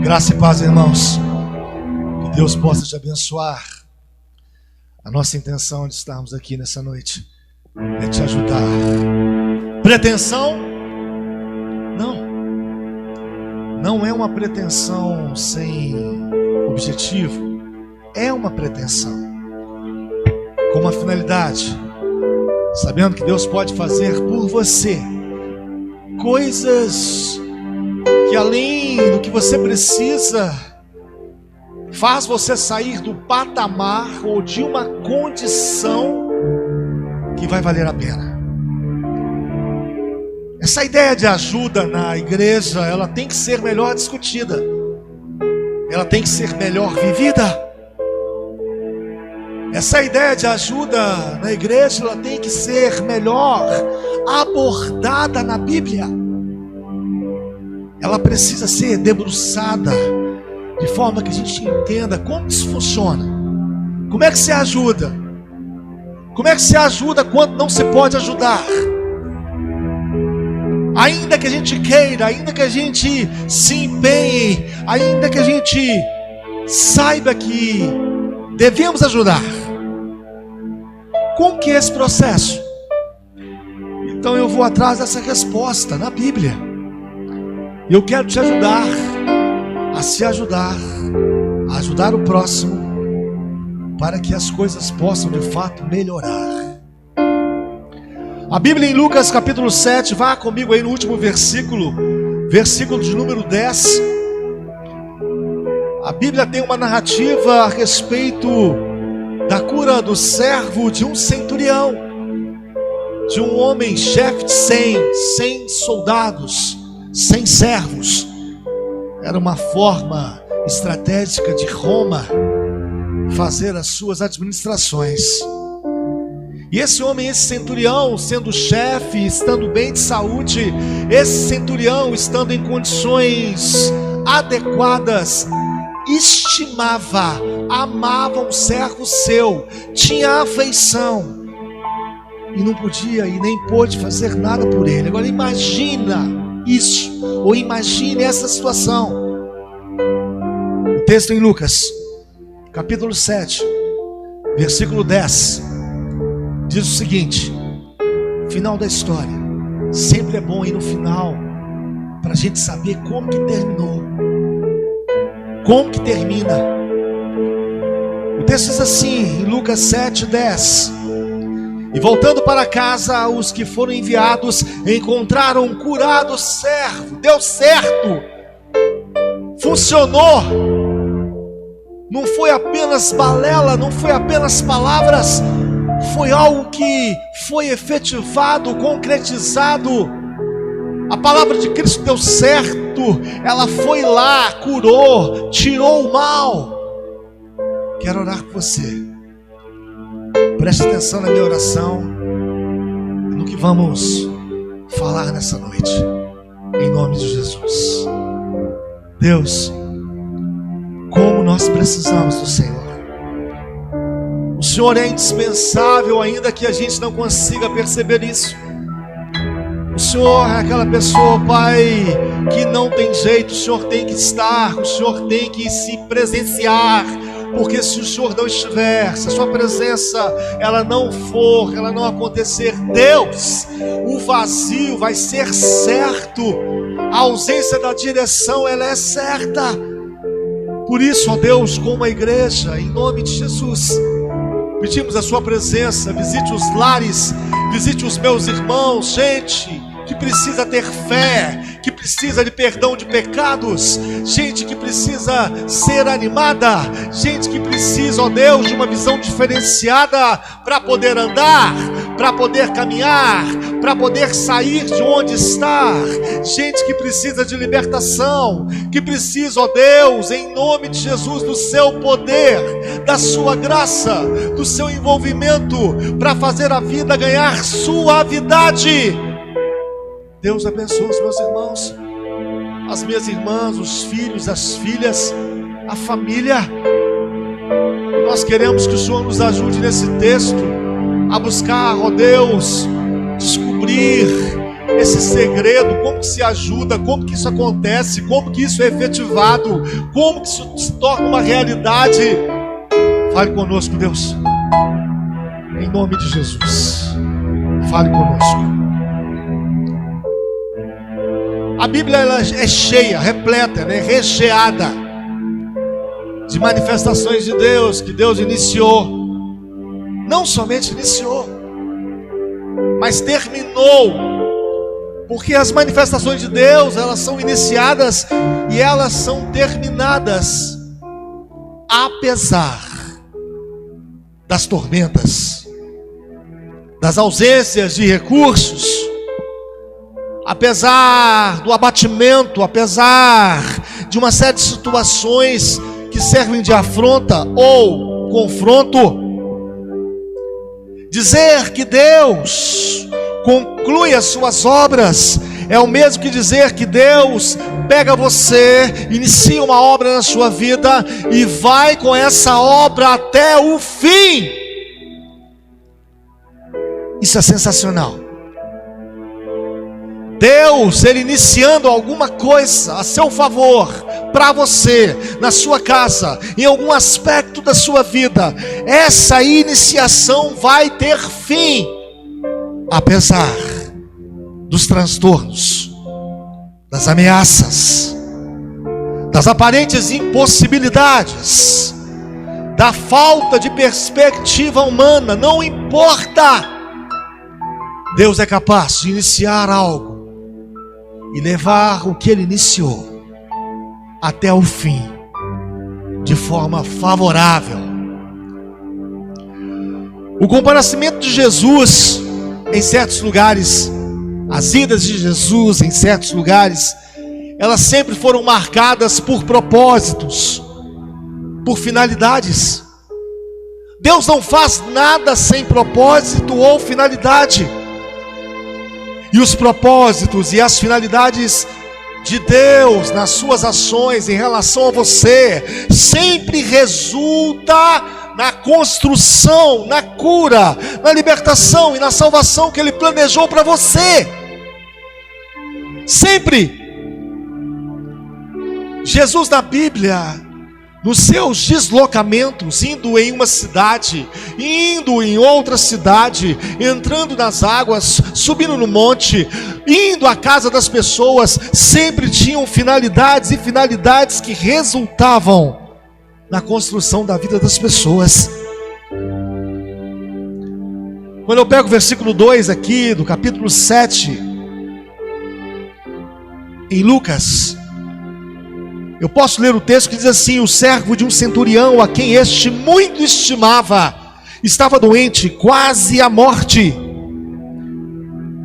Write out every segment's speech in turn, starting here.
Graça e paz, irmãos. Que Deus possa te abençoar. A nossa intenção de estarmos aqui nessa noite é te ajudar. Pretensão? Não é uma pretensão sem objetivo. É uma pretensão com uma finalidade, sabendo que Deus pode fazer por você coisas que além do que você precisa, faz você sair do patamar ou de uma condição que vai valer a pena. Essa ideia de ajuda na igreja, ela tem que ser melhor discutida, ela tem que ser melhor vivida. Essa ideia de ajuda na igreja, ela tem que ser melhor abordada na Bíblia. Ela precisa ser debruçada de forma que a gente entenda como isso funciona. Como é que se ajuda? Como é que se ajuda quando não se pode ajudar? Ainda que a gente queira, ainda que a gente se empenhe, ainda que a gente saiba que devemos ajudar. Como que é esse processo? Então eu vou atrás dessa resposta na Bíblia. E eu quero te ajudar a se ajudar, a ajudar o próximo, para que as coisas possam de fato melhorar. A Bíblia em Lucas capítulo 7, vá comigo aí no último versículo de número 10. A Bíblia tem uma narrativa a respeito da cura do servo de um centurião, de um homem chefe de 100 soldados, 100 servos. Era uma forma estratégica de Roma fazer as suas administrações. E esse homem, esse centurião, sendo chefe, estando bem de saúde, esse centurião, estando em condições adequadas, estimava, amava um servo seu, tinha afeição, e não podia e nem pôde fazer nada por ele. Agora imagina isso, ou imagine essa situação. O texto em Lucas capítulo 7, versículo 10 diz o seguinte: final da história. Sempre é bom ir no final, para a gente saber como que terminou, como que termina. O texto diz assim, em Lucas 7, 10: e voltando para casa, os que foram enviados encontraram um curado servo. Deu certo, funcionou. Não foi apenas balela, não foi apenas palavras, foi algo que foi efetivado, concretizado. A palavra de Cristo deu certo, ela foi lá, curou, tirou o mal. Quero orar por você. Preste atenção na minha oração, no que vamos falar nessa noite, em nome de Jesus. Deus, como nós precisamos do Senhor. O Senhor é indispensável, ainda que a gente não consiga perceber isso. O Senhor é aquela pessoa, Pai, que não tem jeito. O Senhor tem que estar, o Senhor tem que se presenciar. Porque se o Senhor não estiver, se a sua presença ela não for, ela não acontecer, Deus, o vazio vai ser certo, a ausência da direção ela é certa. Por isso, ó Deus, como a igreja, em nome de Jesus, pedimos a sua presença. Visite os lares, visite os meus irmãos, gente que precisa ter fé, que precisa de perdão de pecados, gente que precisa ser animada, gente que precisa, ó Deus, de uma visão diferenciada para poder andar, para poder caminhar, para poder sair de onde está, gente que precisa de libertação, que precisa, ó Deus, em nome de Jesus, do seu poder, da sua graça, do seu envolvimento, para fazer a vida ganhar suavidade. Deus abençoe os meus irmãos, as minhas irmãs, os filhos, as filhas, a família. Nós queremos que o Senhor nos ajude nesse texto a buscar, ó Deus, descobrir esse segredo, como que se ajuda, como que isso acontece, como que isso é efetivado, como que isso se torna uma realidade, fale conosco, Deus, em nome de Jesus, fale conosco. A Bíblia ela é cheia, repleta, ela é recheada de manifestações de Deus, que Deus iniciou, não somente iniciou, mas terminou, porque as manifestações de Deus, elas são iniciadas e elas são terminadas, apesar das tormentas, das ausências de recursos, apesar do abatimento, apesar de uma série de situações que servem de afronta ou confronto. Dizer que Deus conclui as suas obras é o mesmo que dizer que Deus pega você, inicia uma obra na sua vida e vai com essa obra até o fim. Isso é sensacional. Deus, Ele iniciando alguma coisa a seu favor, para você, na sua casa, em algum aspecto da sua vida, essa iniciação vai ter fim, apesar dos transtornos, das ameaças, das aparentes impossibilidades, da falta de perspectiva humana, não importa. Deus é capaz de iniciar algo e levar o que Ele iniciou até o fim, de forma favorável. O comparecimento de Jesus em certos lugares, as idas de Jesus em certos lugares, elas sempre foram marcadas por propósitos, por finalidades. Deus não faz nada sem propósito ou finalidade. E os propósitos e as finalidades de Deus nas suas ações em relação a você sempre resulta na construção, na cura, na libertação e na salvação que Ele planejou para você. Sempre. Jesus na Bíblia, nos seus deslocamentos, indo em uma cidade, indo em outra cidade, entrando nas águas, subindo no monte, indo à casa das pessoas, sempre tinham finalidades e finalidades que resultavam na construção da vida das pessoas. Quando eu pego o versículo 2 aqui, do capítulo 7, em Lucas, eu posso ler o texto que diz assim: o servo de um centurião, a quem este muito estimava, estava doente, quase à morte.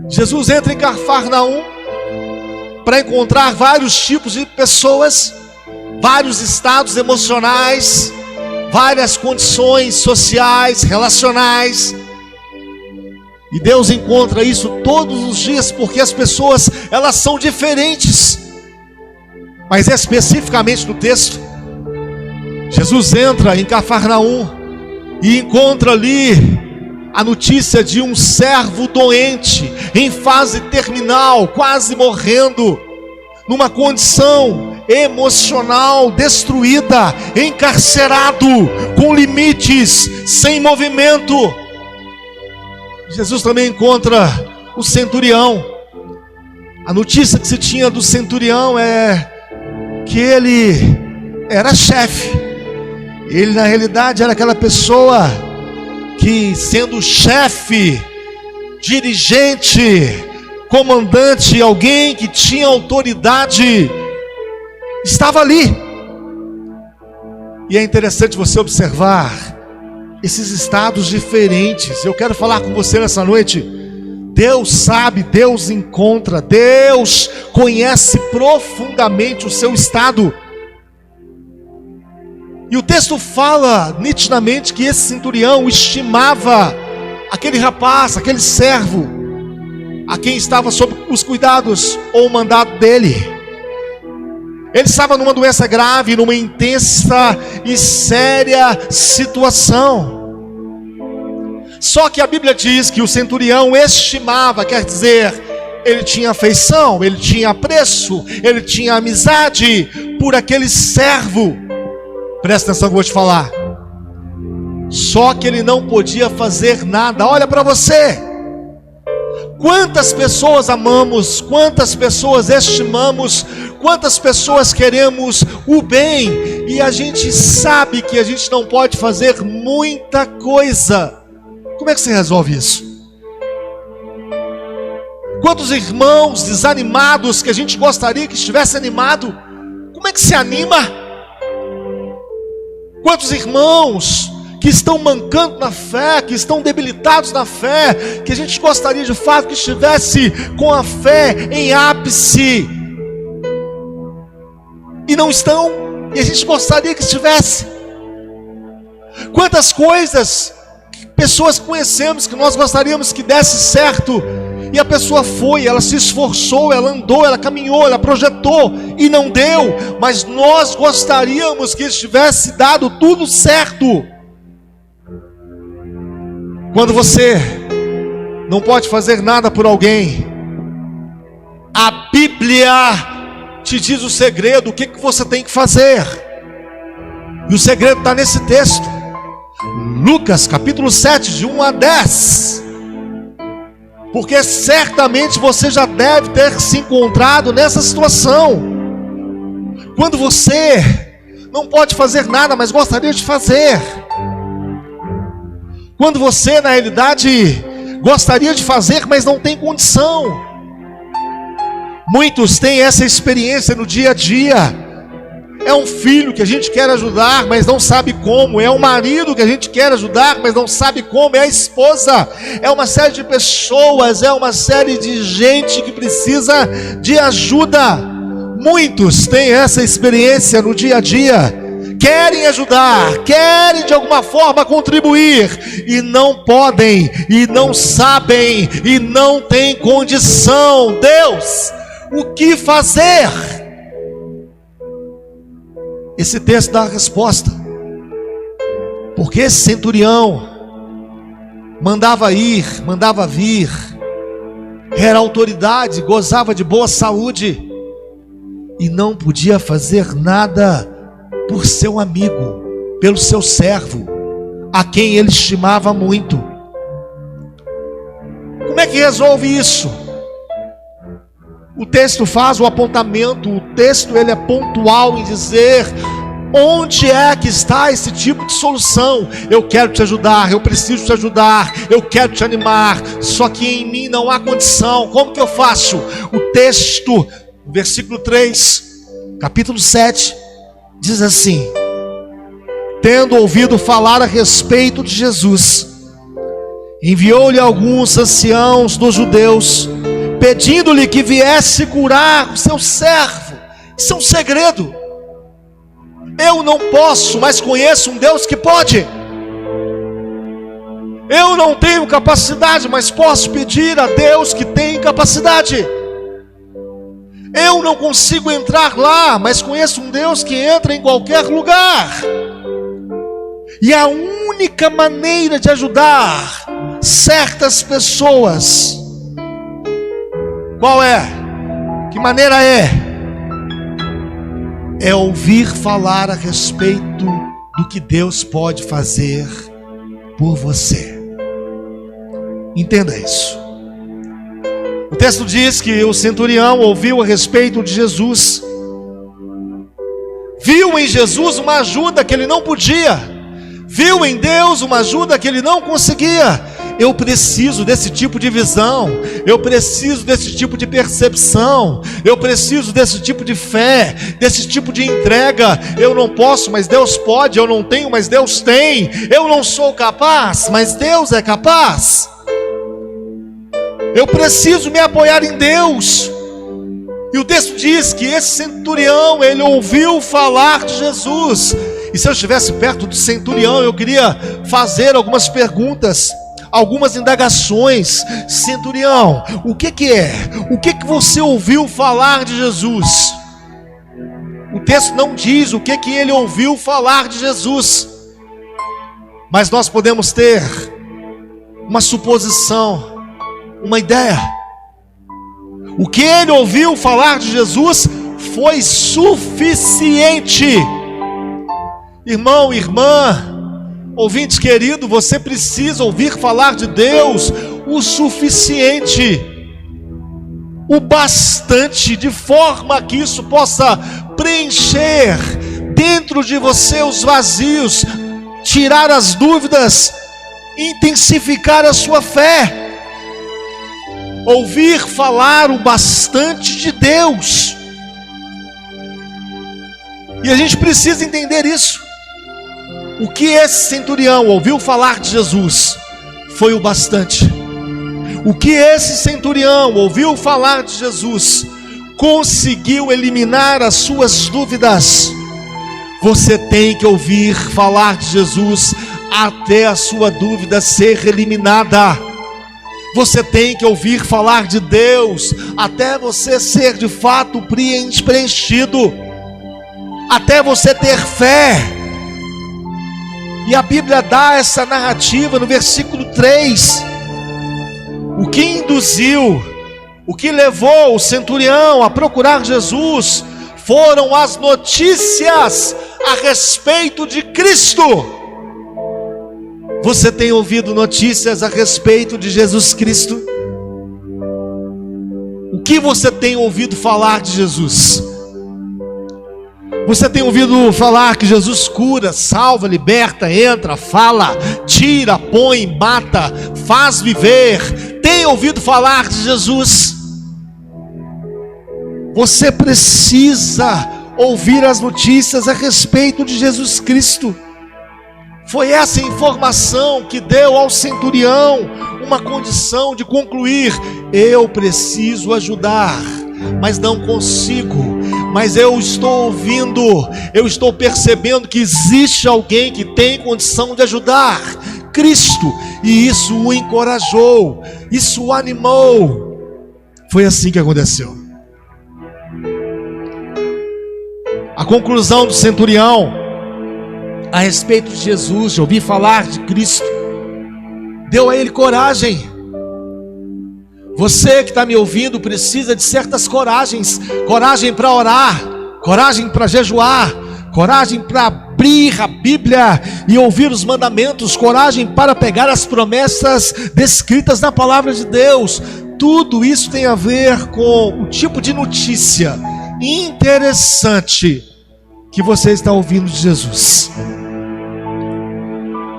Jesus entra em Cafarnaum para encontrar vários tipos de pessoas, vários estados emocionais, várias condições sociais, relacionais. E Deus encontra isso todos os dias, porque as pessoas, elas são diferentes. Mas especificamente no texto, Jesus entra em Cafarnaum e encontra ali a notícia de um servo doente, em fase terminal, quase morrendo, numa condição emocional destruída, encarcerado, com limites, sem movimento. Jesus também encontra o centurião. A notícia que se tinha do centurião é que ele era chefe. Ele na realidade era aquela pessoa que, sendo chefe, dirigente, comandante, alguém que tinha autoridade, estava ali. E é interessante você observar esses estados diferentes. Eu quero falar com você nessa noite. Deus sabe, Deus encontra, Deus conhece profundamente o seu estado. E o texto fala nitidamente que esse centurião estimava aquele rapaz, aquele servo, a quem estava sob os cuidados ou o mandado dele. Ele estava numa doença grave, numa intensa e séria situação. Só que a Bíblia diz que o centurião estimava, quer dizer, ele tinha afeição, ele tinha apreço, ele tinha amizade por aquele servo. Presta atenção que eu vou te falar. Só que ele não podia fazer nada. Olha para você. Quantas pessoas amamos, quantas pessoas estimamos, quantas pessoas queremos o bem, e a gente sabe que a gente não pode fazer muita coisa. Como é que você resolve isso? Quantos irmãos desanimados que a gente gostaria que estivesse animado, como é que se anima? Quantos irmãos que estão mancando na fé, que estão debilitados na fé, que a gente gostaria de fato que estivesse com a fé em ápice, e não estão, e a gente gostaria que estivesse. Quantas coisas, pessoas que conhecemos, que nós gostaríamos que desse certo, e a pessoa foi, ela se esforçou, ela andou, ela caminhou, ela projetou, e não deu, mas nós gostaríamos que estivesse dado tudo certo. Quando você não pode fazer nada por alguém, a Bíblia te diz o segredo, o que você tem que fazer. E o segredo está nesse texto, Lucas capítulo 7, de 1 a 10. Porque certamente você já deve ter se encontrado nessa situação, quando você não pode fazer nada, mas gostaria de fazer. Quando você, na realidade, gostaria de fazer, mas não tem condição. Muitos têm essa experiência no dia a dia. É um filho que a gente quer ajudar, mas não sabe como. É um marido que a gente quer ajudar, mas não sabe como. É a esposa. É uma série de pessoas, é uma série de gente que precisa de ajuda. Muitos têm essa experiência no dia a dia. Querem ajudar, querem de alguma forma contribuir, e não podem, e não sabem, e não têm condição. Deus, o que fazer? Esse texto dá a resposta. Porque esse centurião mandava ir, mandava vir, era autoridade, gozava de boa saúde, e não podia fazer nada por seu amigo, pelo seu servo, a quem ele estimava muito. Como é que resolve isso? O texto faz o apontamento, o texto ele é pontual em dizer onde é que está esse tipo de solução. Eu quero te ajudar, eu preciso te ajudar, eu quero te animar, só que em mim não há condição. Como que eu faço? O texto, versículo 3, capítulo 7, diz assim: tendo ouvido falar a respeito de Jesus, enviou-lhe alguns anciãos dos judeus, pedindo-lhe que viesse curar o seu servo. Isso é um segredo. Eu não posso, mas conheço um Deus que pode. Eu não tenho capacidade, mas posso pedir a Deus que tem capacidade. Eu não consigo entrar lá, mas conheço um Deus que entra em qualquer lugar. E a única maneira de ajudar certas pessoas, qual é? Que maneira é? É ouvir falar a respeito do que Deus pode fazer por você. Entenda isso. O texto diz que o centurião ouviu a respeito de Jesus, viu em Jesus uma ajuda que ele não podia, viu em Deus uma ajuda que ele não conseguia. Eu preciso desse tipo de visão, eu preciso desse tipo de percepção, eu preciso desse tipo de fé, desse tipo de entrega. Eu não posso, mas Deus pode. Eu não tenho, mas Deus tem. Eu não sou capaz, mas Deus é capaz. Eu preciso me apoiar em Deus. E o texto diz que esse centurião, ele ouviu falar de Jesus. E se eu estivesse perto do centurião, eu queria fazer algumas perguntas, algumas indagações. Centurião, o que é? O que você ouviu falar de Jesus? O texto não diz o que ele ouviu falar de Jesus, mas nós podemos ter uma suposição, uma ideia. O que ele ouviu falar de Jesus foi suficiente. Irmão, irmã, ouvinte querido, você precisa ouvir falar de Deus o suficiente, o bastante, de forma que isso possa preencher dentro de você os vazios, tirar as dúvidas, intensificar a sua fé. Ouvir falar o bastante de Deus. E a gente precisa entender isso. O que esse centurião ouviu falar de Jesus foi o bastante. O que esse centurião ouviu falar de Jesus conseguiu eliminar as suas dúvidas. Você tem que ouvir falar de Jesus até a sua dúvida ser eliminada. Você tem que ouvir falar de Deus até você ser de fato preenchido, até você ter fé. E a Bíblia dá essa narrativa no versículo 3. O que induziu, o que levou o centurião a procurar Jesus foram as notícias a respeito de Cristo. Você tem ouvido notícias a respeito de Jesus Cristo? O que você tem ouvido falar de Jesus? Você tem ouvido falar que Jesus cura, salva, liberta, entra, fala, tira, põe, mata, faz viver? Tem ouvido falar de Jesus? Você precisa ouvir as notícias a respeito de Jesus Cristo. Foi essa informação que deu ao centurião uma condição de concluir: eu preciso ajudar, mas não consigo. Mas eu estou ouvindo, eu estou percebendo que existe alguém que tem condição de ajudar, Cristo. E isso o encorajou, isso o animou. Foi assim que aconteceu. A conclusão do centurião a respeito de Jesus, de ouvir falar de Cristo, deu a ele coragem. Você que está me ouvindo precisa de certas coragens. Coragem para orar, coragem para jejuar, coragem para abrir a Bíblia e ouvir os mandamentos, coragem para pegar as promessas descritas na palavra de Deus. Tudo isso tem a ver com o tipo de notícia interessante que você está ouvindo de Jesus.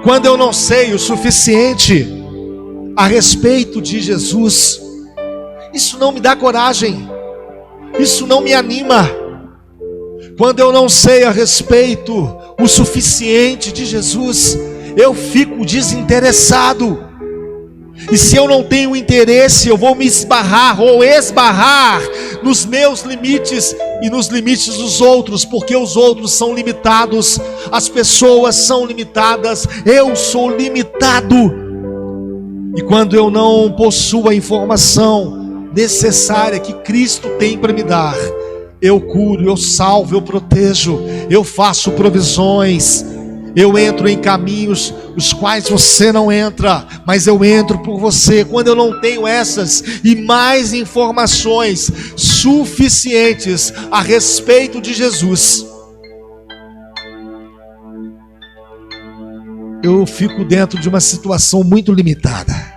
Quando eu não sei o suficiente a respeito de Jesus, isso não me dá coragem, isso não me anima. Quando eu não sei a respeito o suficiente de Jesus, eu fico desinteressado. E se eu não tenho interesse, eu vou me esbarrar nos meus limites e nos limites dos outros, porque os outros são limitados, as pessoas são limitadas, eu sou limitado. E quando eu não possuo a informação necessária que Cristo tem para me dar, eu curo, eu salvo, eu protejo, eu faço provisões, eu entro em caminhos os quais você não entra, mas eu entro por você. Quando eu não tenho essas e mais informações suficientes a respeito de Jesus, eu fico dentro de uma situação muito limitada.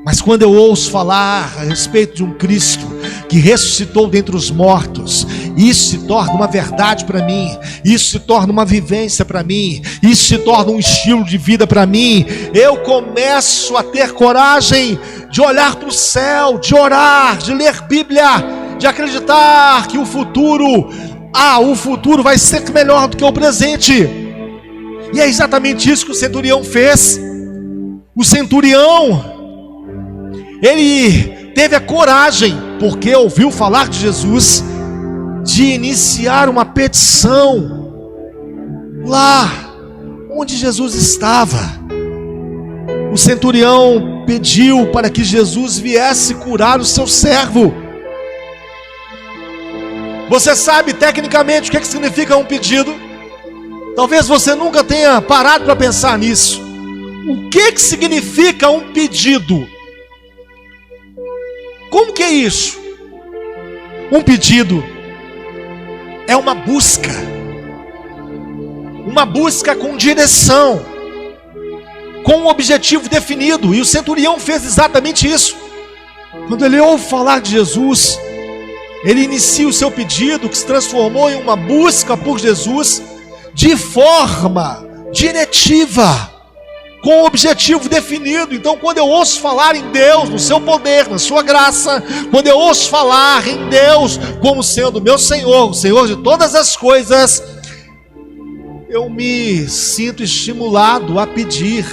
Mas quando eu ouço falar a respeito de um Cristo que ressuscitou dentre os mortos, isso se torna uma verdade para mim, isso se torna uma vivência para mim, isso se torna um estilo de vida para mim. Eu começo a ter coragem de olhar para o céu, de orar, de ler Bíblia, de acreditar que o futuro vai ser melhor do que o presente. E é exatamente isso que o centurião fez. O centurião, ele teve a coragem, porque ouviu falar de Jesus, de iniciar uma petição lá onde Jesus estava. O centurião pediu para que Jesus viesse curar o seu servo. Você sabe tecnicamente o que significa um pedido? Talvez você nunca tenha parado para pensar nisso. O que significa um pedido? Como que é isso? Um pedido é uma busca com direção, com um objetivo definido, e o centurião fez exatamente isso. Quando ele ouve falar de Jesus, ele inicia o seu pedido, que se transformou em uma busca por Jesus, de forma diretiva, com um objetivo definido. Então, quando eu ouço falar em Deus, no seu poder, na sua graça, quando eu ouço falar em Deus como sendo meu Senhor, o Senhor de todas as coisas, eu me sinto estimulado a pedir.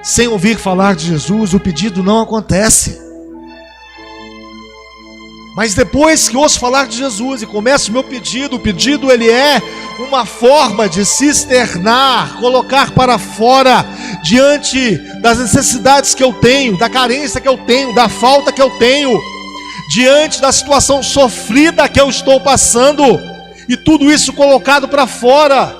Sem ouvir falar de Jesus, o pedido não acontece. Mas depois que ouço falar de Jesus e começo o meu pedido, o pedido ele é uma forma de se externar, colocar para fora, diante das necessidades que eu tenho, da carência que eu tenho, da falta que eu tenho, diante da situação sofrida que eu estou passando, e tudo isso colocado para fora.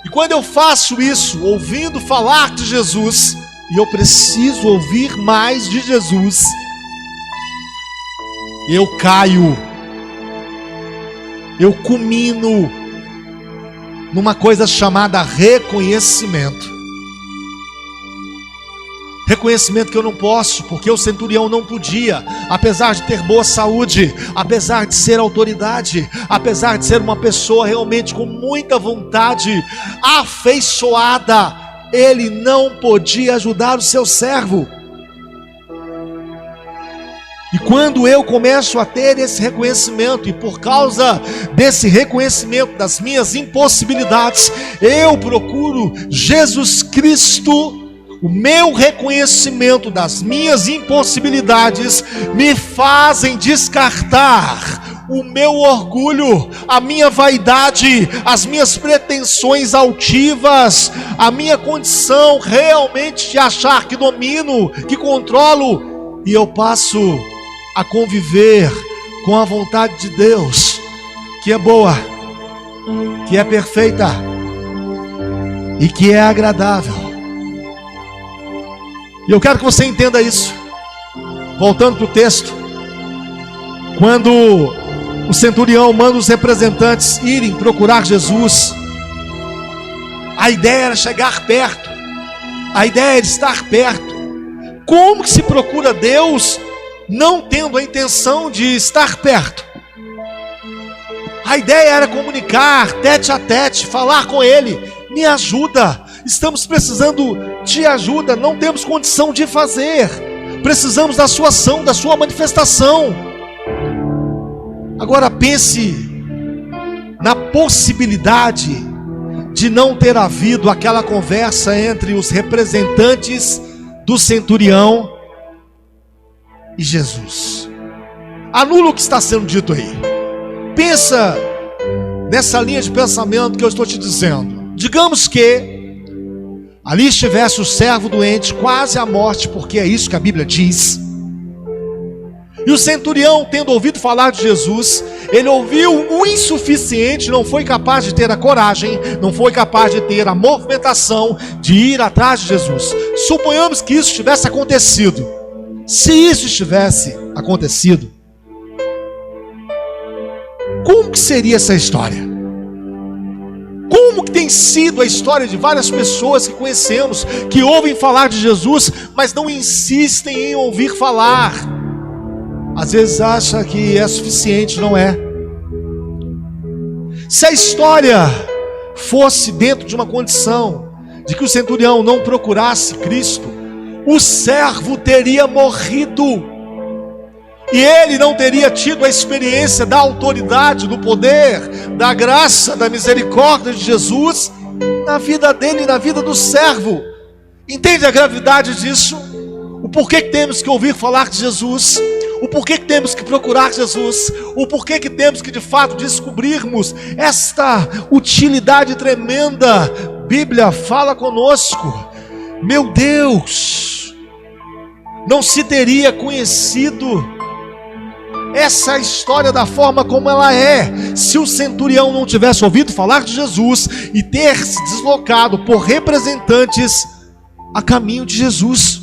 E quando eu faço isso, ouvindo falar de Jesus, e eu preciso ouvir mais de Jesus, eu caio, eu culmino numa coisa chamada reconhecimento. Reconhecimento que eu não posso, porque o centurião não podia, apesar de ter boa saúde, apesar de ser autoridade, apesar de ser uma pessoa realmente com muita vontade, afeiçoada, ele não podia ajudar o seu servo. E quando eu começo a ter esse reconhecimento, e por causa desse reconhecimento das minhas impossibilidades, eu procuro Jesus Cristo, o meu reconhecimento das minhas impossibilidades me fazem descartar o meu orgulho, a minha vaidade, as minhas pretensões altivas, a minha condição realmente de achar que domino, que controlo, e eu passo a conviver com a vontade de Deus, que é boa, que é perfeita e que é agradável. E eu quero que você entenda isso. Voltando para o texto, quando o centurião manda os representantes irem procurar Jesus, a ideia era chegar perto, a ideia era estar perto. Como que se procura Deus não tendo a intenção de estar perto? A ideia era comunicar tete a tete, falar com Ele: me ajuda, estamos precisando de ajuda, não temos condição de fazer, precisamos da sua ação, da sua manifestação. Agora pense na possibilidade de não ter havido aquela conversa entre os representantes do centurião e Jesus. Anula o que está sendo dito aí. Pensa nessa linha de pensamento que eu estou te dizendo. Digamos que ali estivesse o servo doente, quase à morte, porque é isso que a Bíblia diz. E o centurião, tendo ouvido falar de Jesus, ele ouviu o insuficiente, não foi capaz de ter a coragem, não foi capaz de ter a movimentação de ir atrás de Jesus. Suponhamos que isso tivesse acontecido. Se isso estivesse acontecido, como que seria essa história? Como que tem sido a história de várias pessoas que conhecemos, que ouvem falar de Jesus, mas não insistem em ouvir falar? Às vezes acha que é suficiente, não é? Se a história fosse dentro de uma condição de que o centurião não procurasse Cristo, o servo teria morrido, e ele não teria tido a experiência da autoridade, do poder, da graça, da misericórdia de Jesus na vida dele e na vida do servo. Entende a gravidade disso? O porquê que temos que ouvir falar de Jesus, o porquê que temos que procurar Jesus, o porquê que temos que de fato descobrirmos esta utilidade tremenda. Bíblia fala conosco. Meu Deus, não se teria conhecido essa história da forma como ela é, se o centurião não tivesse ouvido falar de Jesus e ter se deslocado por representantes a caminho de Jesus.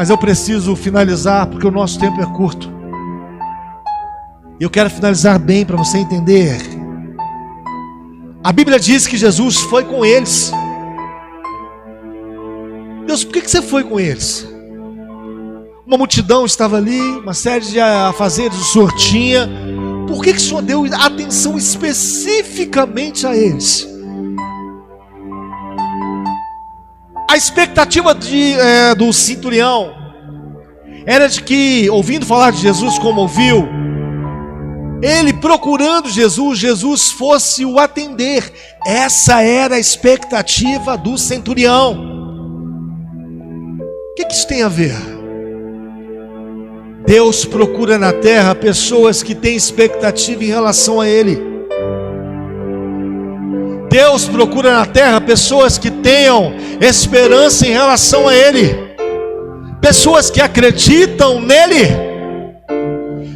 Mas eu preciso finalizar porque o nosso tempo é curto. Eu quero finalizar bem para você entender. A Bíblia diz que Jesus foi com eles. Deus, por que você foi com eles? Uma multidão estava ali, uma série de afazeres o Senhor tinha. Por que o Senhor deu atenção especificamente a eles? A expectativa do centurião era de que, ouvindo falar de Jesus como ouviu, ele procurando Jesus, Jesus fosse o atender. Essa era a expectativa do centurião. O que isso tem a ver? Deus procura na terra pessoas que têm expectativa em relação a Ele. Deus procura na terra pessoas que tenham esperança em relação a Ele. Pessoas que acreditam nele.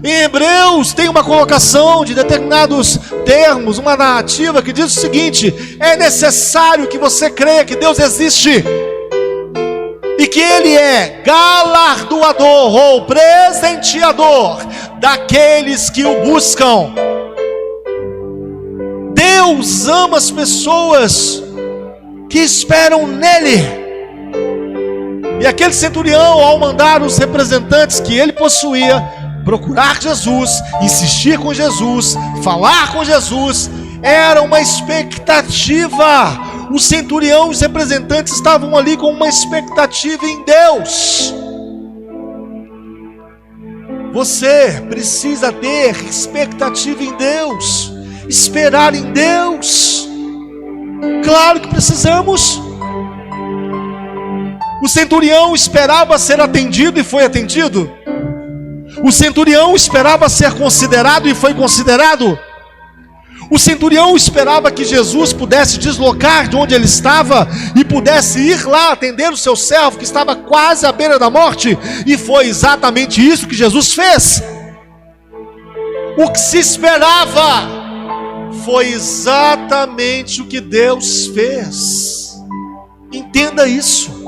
Em Hebreus tem uma colocação de determinados termos, uma narrativa que diz o seguinte: é necessário que você creia que Deus existe e que Ele é galardoador ou presenteador daqueles que o buscam. Deus ama as pessoas que esperam nele. E aquele centurião, ao mandar os representantes que ele possuía procurar Jesus, insistir com Jesus, falar com Jesus, era uma expectativa. O centurião e os representantes estavam ali com uma expectativa em Deus. Você precisa ter expectativa em Deus, esperar em Deus. Claro que precisamos. O centurião esperava ser atendido e foi atendido. O centurião esperava ser considerado e foi considerado. O centurião esperava que Jesus pudesse deslocar de onde ele estava e pudesse ir lá atender o seu servo que estava quase à beira da morte, e foi exatamente isso que Jesus fez. O que se esperava foi exatamente o que Deus fez. Entenda isso.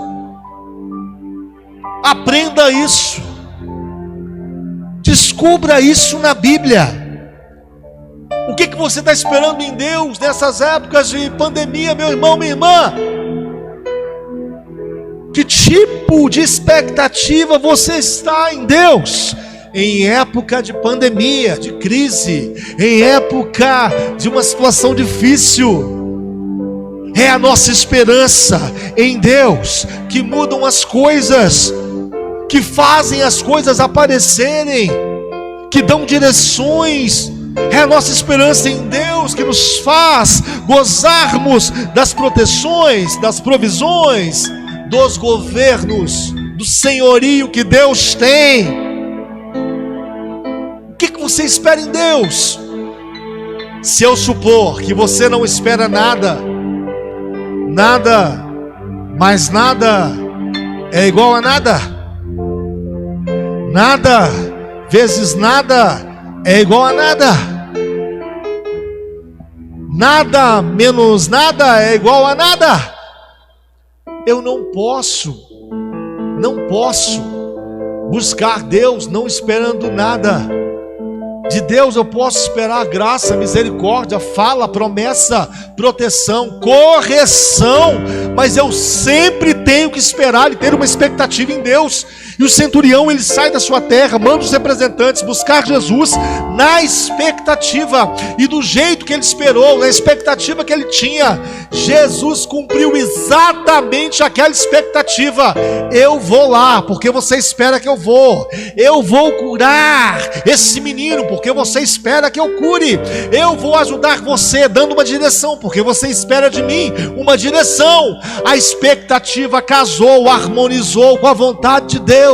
Aprenda isso. Descubra isso na Bíblia. O que você está esperando em Deus nessas épocas de pandemia, meu irmão, minha irmã? Que tipo de expectativa você está em Deus? Em época de pandemia, de crise, em época de uma situação difícil, é a nossa esperança em Deus que mudam as coisas, que fazem as coisas aparecerem, que dão direções. É a nossa esperança em Deus que nos faz gozarmos das proteções, das provisões, dos governos, do senhorio que Deus tem. O que você espera em Deus? Se eu supor que você não espera nada, nada, mais nada é igual a nada. Nada vezes nada é igual a nada. Nada menos nada é igual a nada. Eu não posso buscar Deus não esperando nada. De Deus eu posso esperar graça, misericórdia, fala, promessa, proteção, correção, mas eu sempre tenho que esperar e ter uma expectativa em Deus. E o centurião, ele sai da sua terra, manda os representantes buscar Jesus na expectativa, e do jeito que ele esperou, na expectativa que ele tinha, Jesus cumpriu exatamente aquela expectativa. Eu vou lá, porque você espera que eu vou curar esse menino, porque você espera que eu cure. Eu vou ajudar você dando uma direção, porque você espera de mim uma direção. A expectativa casou, harmonizou com a vontade de Deus.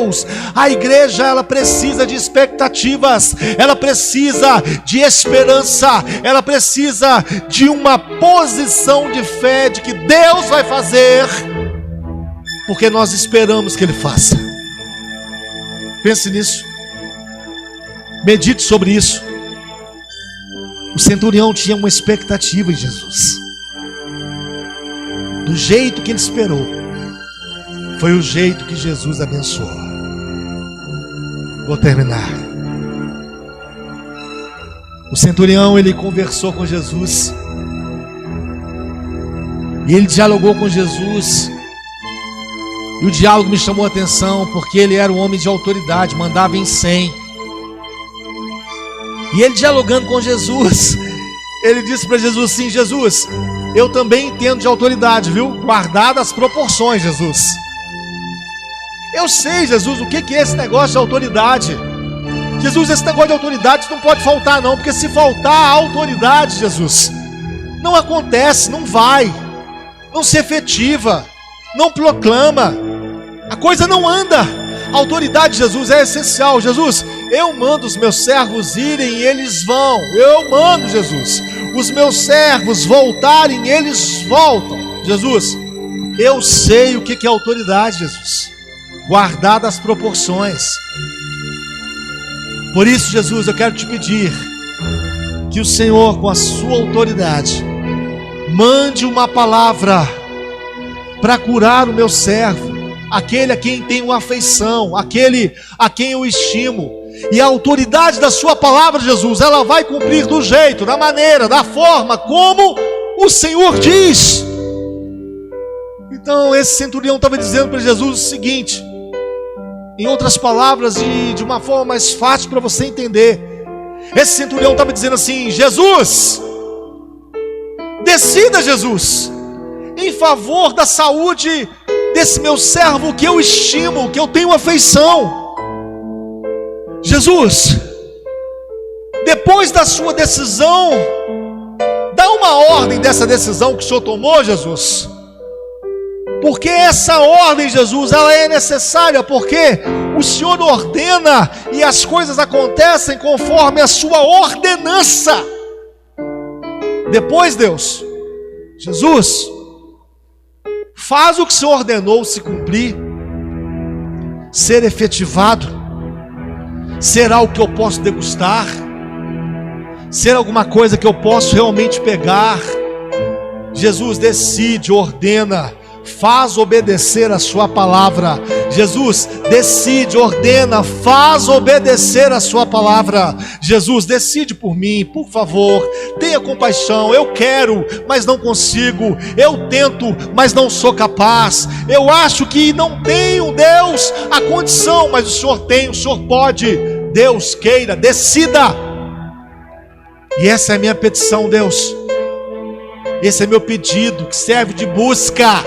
A igreja, ela precisa de expectativas, ela precisa de esperança, ela precisa de uma posição de fé de que Deus vai fazer, porque nós esperamos que Ele faça. Pense nisso. Medite sobre isso. O centurião tinha uma expectativa em Jesus. Do jeito que ele esperou, foi o jeito que Jesus abençoou. Vou terminar. O centurião, ele conversou com Jesus. E ele dialogou com Jesus. E o diálogo me chamou a atenção, porque ele era um homem de autoridade, mandava em 100. E ele dialogando com Jesus, ele disse para Jesus assim: Jesus, eu também entendo de autoridade, viu? Guardadas as proporções, Jesus. Eu sei, Jesus, o que é esse negócio de autoridade. Jesus, esse negócio de autoridade não pode faltar não, porque se faltar a autoridade, Jesus, não acontece, não vai, não se efetiva, não proclama, a coisa não anda. A autoridade, Jesus, é essencial. Jesus, eu mando os meus servos irem e eles vão. Eu mando, Jesus, os meus servos voltarem, eles voltam. Jesus, eu sei o que é autoridade, Jesus, guardadas as proporções. Por isso, Jesus, eu quero te pedir que o Senhor, com a sua autoridade, mande uma palavra para curar o meu servo, aquele a quem tenho afeição, aquele a quem eu estimo. E a autoridade da sua palavra, Jesus, ela vai cumprir do jeito, da maneira, da forma como o Senhor diz. Então esse centurião estava dizendo para Jesus o seguinte, em outras palavras e de uma forma mais fácil para você entender. Esse centurião estava dizendo assim: Jesus, decida, Jesus, em favor da saúde desse meu servo que eu estimo, que eu tenho afeição. Jesus, depois da sua decisão, dá uma ordem dessa decisão que o Senhor tomou, Jesus, porque essa ordem, Jesus, ela é necessária, porque o Senhor ordena e as coisas acontecem conforme a sua ordenança. Depois, Deus, Jesus, faz o que o Senhor ordenou se cumprir, ser efetivado, ser algo que eu posso degustar, ser alguma coisa que eu posso realmente pegar. Jesus, decide, ordena, faz obedecer a sua palavra. Jesus, decide, ordena, faz obedecer a sua palavra. Jesus, decide por mim, por favor, tenha compaixão. Eu quero, mas não consigo. Eu tento, mas não sou capaz. Eu acho que não tenho, Deus, a condição, mas o Senhor tem, o Senhor pode. Deus queira, decida. E essa é a minha petição, Deus. Esse é meu pedido, que serve de busca.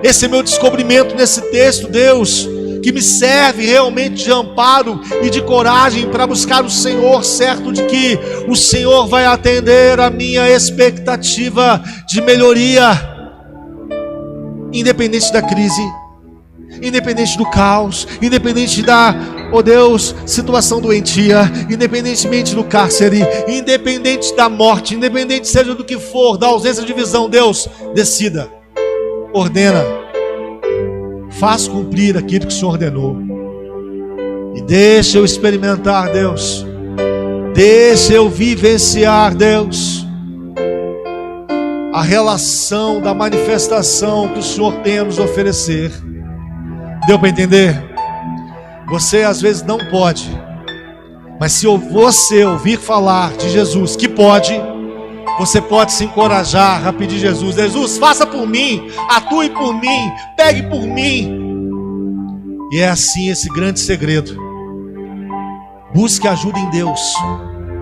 Esse é meu descobrimento nesse texto, Deus, que me serve realmente de amparo e de coragem para buscar o Senhor, certo de que o Senhor vai atender a minha expectativa de melhoria, independente da crise, independente do caos, independente da, oh Deus, situação doentia, independentemente do cárcere, independente da morte, independente seja do que for, da ausência de visão. Deus, decida, ordena, faz cumprir aquilo que o Senhor ordenou, e deixa eu experimentar, Deus, deixa eu vivenciar, Deus, a relação da manifestação que o Senhor tem a nos oferecer. Deu para entender? Você às vezes não pode, mas se você ouvir falar de Jesus que pode, você pode se encorajar a pedir: Jesus, Jesus, faça por mim, atue por mim, pegue por mim. E é assim esse grande segredo. Busque ajuda em Deus,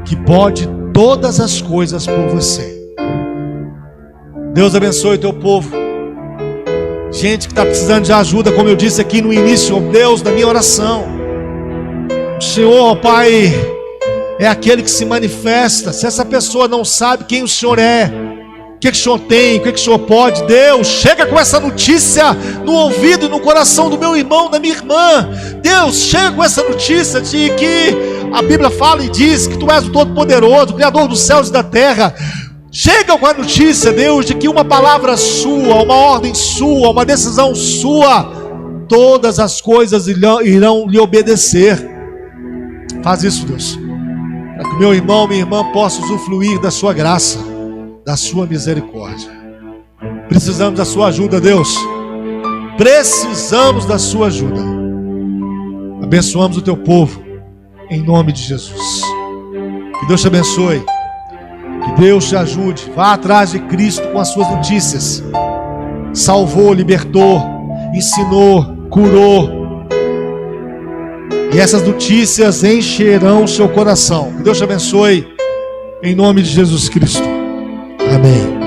que pode todas as coisas por você. Deus abençoe o teu povo. Gente que está precisando de ajuda, como eu disse aqui no início, ó Deus, da minha oração. O Senhor, ó Pai, é aquele que se manifesta. Se essa pessoa não sabe quem o Senhor é, o que o Senhor tem, o que o Senhor pode, Deus, chega com essa notícia no ouvido e no coração do meu irmão, da minha irmã. Deus, chega com essa notícia de que a Bíblia fala e diz que Tu és o Todo-Poderoso, o Criador dos céus e da terra. Chega com a notícia, Deus, de que uma palavra sua, uma ordem sua, uma decisão sua, todas as coisas irão lhe obedecer. Faz isso, Deus, para que meu irmão, minha irmã possa usufruir da sua graça, da sua misericórdia. Precisamos da sua ajuda, Deus. Precisamos da sua ajuda. Abençoamos o teu povo, em nome de Jesus. Que Deus te abençoe, que Deus te ajude. Vá atrás de Cristo com as suas notícias. Salvou, libertou, ensinou, curou. E essas notícias encherão o seu coração. Que Deus te abençoe, em nome de Jesus Cristo. Amém.